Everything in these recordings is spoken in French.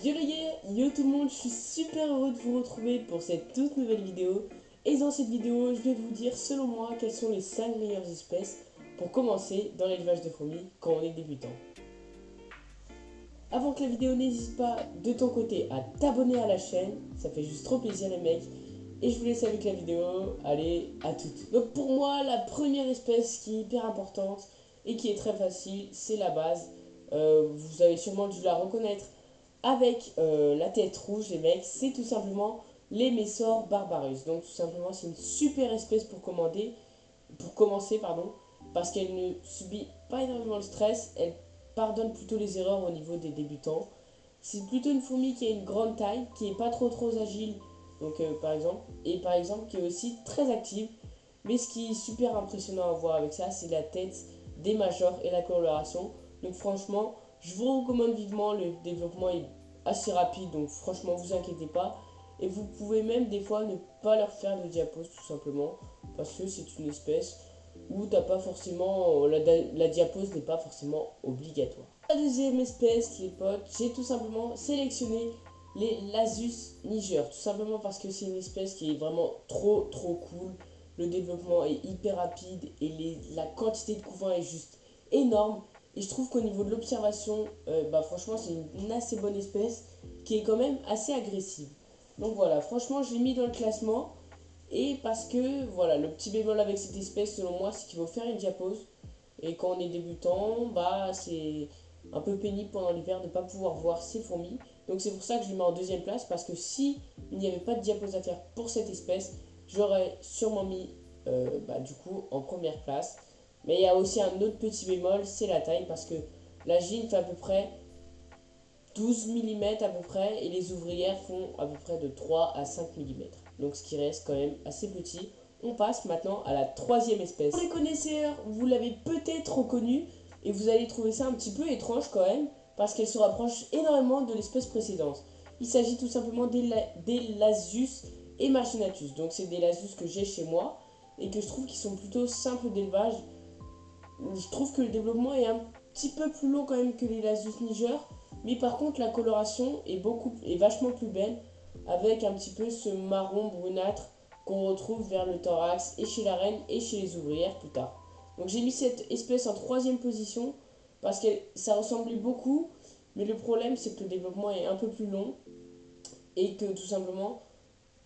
Yo les gars, yo tout le monde, je suis super heureux de vous retrouver pour cette toute nouvelle vidéo. Et dans cette vidéo, je vais vous dire selon moi quelles sont les 5 meilleures espèces pour commencer dans l'élevage de fourmis quand on est débutant. Avant que la vidéo, n'hésite pas de ton côté à t'abonner à la chaîne, ça fait juste trop plaisir les mecs. Et je vous laisse avec la vidéo, allez, à toutes. Donc pour moi, la première espèce qui est hyper importante et qui est très facile, c'est la base. Vous avez sûrement dû la reconnaître avec la tête rouge, les mecs, c'est tout simplement les Messor barbarus. Donc tout simplement, c'est une super espèce pour commencer, parce qu'elle ne subit pas énormément le stress, elle pardonne plutôt les erreurs au niveau des débutants. C'est plutôt une fourmi qui a une grande taille, qui est pas trop agile, donc par exemple, qui est aussi très active. Mais ce qui est super impressionnant à voir avec ça, c'est la tête des majors et la coloration. Donc franchement, je vous recommande vivement, le développement est assez rapide, donc franchement, vous inquiétez pas. Et vous pouvez même des fois ne pas leur faire de diapos tout simplement, parce que c'est une espèce où t'as pas forcément, la diapose n'est pas forcément obligatoire. La deuxième espèce, les potes, j'ai tout simplement sélectionné les Lasius niger, tout simplement parce que c'est une espèce qui est vraiment trop cool. Le développement est hyper rapide et la quantité de couvains est juste énorme. Et je trouve qu'au niveau de l'observation, franchement, c'est une assez bonne espèce qui est quand même assez agressive. Donc voilà, franchement, je l'ai mis dans le classement. Et parce que, voilà, le petit bémol avec cette espèce, selon moi, c'est qu'il faut faire une diapose. Et quand on est débutant, c'est un peu pénible pendant l'hiver de ne pas pouvoir voir ses fourmis. Donc c'est pour ça que je l'ai mis en deuxième place, parce que si il n'y avait pas de diapose à faire pour cette espèce, j'aurais sûrement mis du coup en première place. Mais il y a aussi un autre petit bémol, c'est la taille, parce que la gine fait à peu près 12 mm à peu près, et les ouvrières font à peu près de 3 à 5 mm. Donc ce qui reste quand même assez petit. On passe maintenant à la troisième espèce. Pour les connaisseurs, vous l'avez peut-être reconnue, et vous allez trouver ça un petit peu étrange quand même, parce qu'elle se rapproche énormément de l'espèce précédente. Il s'agit tout simplement des Lasius emarginatus. Donc c'est des Lasius que j'ai chez moi, et que je trouve qu'ils sont plutôt simples d'élevage. Je trouve que le développement est un petit peu plus long quand même que les Lasius niger, mais par contre la coloration est vachement plus belle, avec un petit peu ce marron brunâtre qu'on retrouve vers le thorax et chez la reine et chez les ouvrières plus tard. Donc j'ai mis cette espèce en troisième position parce que ça ressemblait beaucoup, mais le problème c'est que le développement est un peu plus long et que tout simplement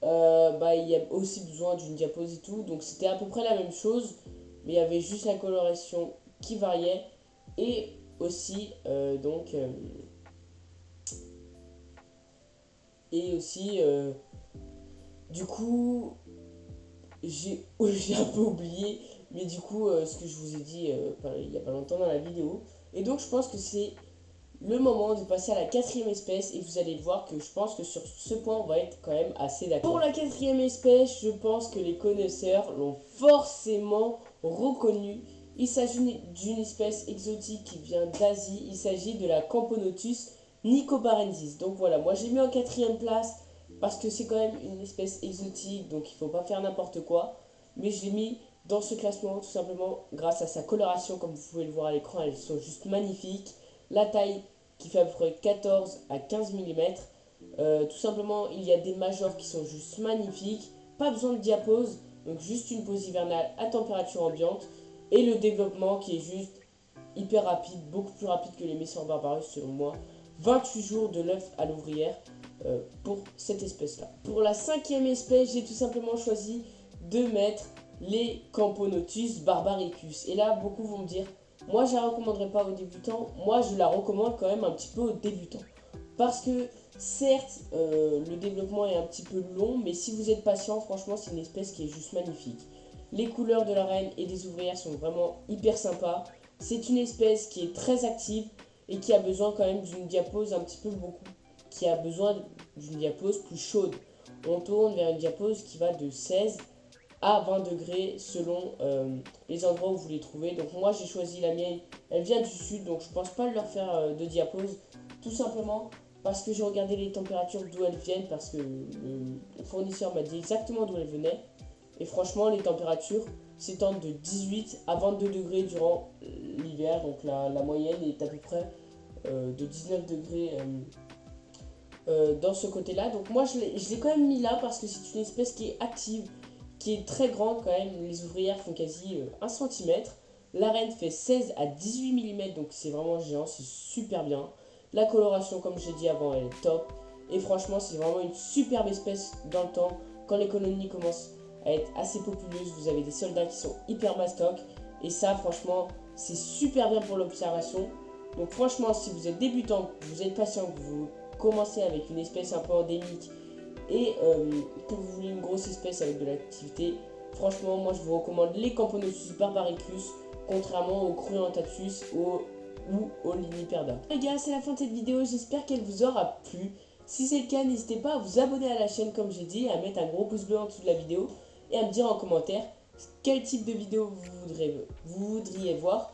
il y a aussi besoin d'une diapose et tout. Donc c'était à peu près la même chose, mais il y avait juste la coloration qui variait et aussi du coup j'ai un peu oublié, mais du coup ce que je vous ai dit il n'y a pas longtemps dans la vidéo. Et donc je pense que c'est le moment de passer à la quatrième espèce, et vous allez voir que je pense que sur ce point on va être quand même assez d'accord. Pour la quatrième espèce, je pense que les connaisseurs l'ont forcément reconnue. Il s'agit d'une espèce exotique qui vient d'Asie, il s'agit de la Camponotus nicobarensis. Donc voilà, moi j'ai mis en quatrième place parce que c'est quand même une espèce exotique, donc il ne faut pas faire n'importe quoi. Mais je l'ai mis dans ce classement tout simplement grâce à sa coloration, comme vous pouvez le voir à l'écran, elles sont juste magnifiques. La taille qui fait à peu près 14 à 15 mm. Tout simplement, il y a des majors qui sont juste magnifiques. Pas besoin de diapose, donc juste une pose hivernale à température ambiante. Et le développement qui est juste hyper rapide, beaucoup plus rapide que les Messor barbarus selon moi. 28 jours de l'œuf à l'ouvrière pour cette espèce-là. Pour la cinquième espèce, j'ai tout simplement choisi de mettre les Camponotus barbaricus. Et là, beaucoup vont me dire, moi je la recommanderais pas aux débutants, moi je la recommande quand même un petit peu aux débutants. Parce que certes, le développement est un petit peu long, mais si vous êtes patient, franchement c'est une espèce qui est juste magnifique. Les couleurs de la reine et des ouvrières sont vraiment hyper sympas. C'est une espèce qui est très active et qui a besoin quand même d'une diapose qui a besoin d'une diapose plus chaude. On tourne vers une diapose qui va de 16 à 20 degrés selon les endroits où vous les trouvez. Donc moi j'ai choisi la mienne, elle vient du sud, donc je pense pas leur faire de diapose, tout simplement parce que j'ai regardé les températures d'où elles viennent, parce que le fournisseur m'a dit exactement d'où elles venaient. Et franchement les températures s'étendent de 18 à 22 degrés durant l'hiver, donc la moyenne est à peu près de 19 degrés dans ce côté-là. Donc moi je l'ai quand même mis là parce que c'est une espèce qui est active, qui est très grande quand même. Les ouvrières font quasi 1 cm. L'arène fait 16 à 18 mm, donc c'est vraiment géant, c'est super bien. La coloration, comme j'ai dit avant, elle est top. Et franchement, c'est vraiment une superbe espèce dans le temps. Quand les colonies commencent à être assez populeuses, vous avez des soldats qui sont hyper mastoc. Et ça, franchement, c'est super bien pour l'observation. Donc franchement, si vous êtes débutant, que vous êtes patient, que vous commencez avec une espèce un peu endémique et que vous voulez une grosse espèce avec de l'activité, franchement, moi je vous recommande les Camponosus barbaricus, contrairement aux Cruentatus ou aux Liniperda. Les gars, c'est la fin de cette vidéo, j'espère qu'elle vous aura plu. Si c'est le cas, n'hésitez pas à vous abonner à la chaîne comme j'ai dit, à mettre un gros pouce bleu en dessous de la vidéo et à me dire en commentaire quel type de vidéo vous voudriez voir.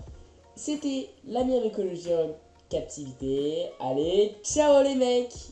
C'était la myrmécologie en captivité. Allez, ciao les mecs!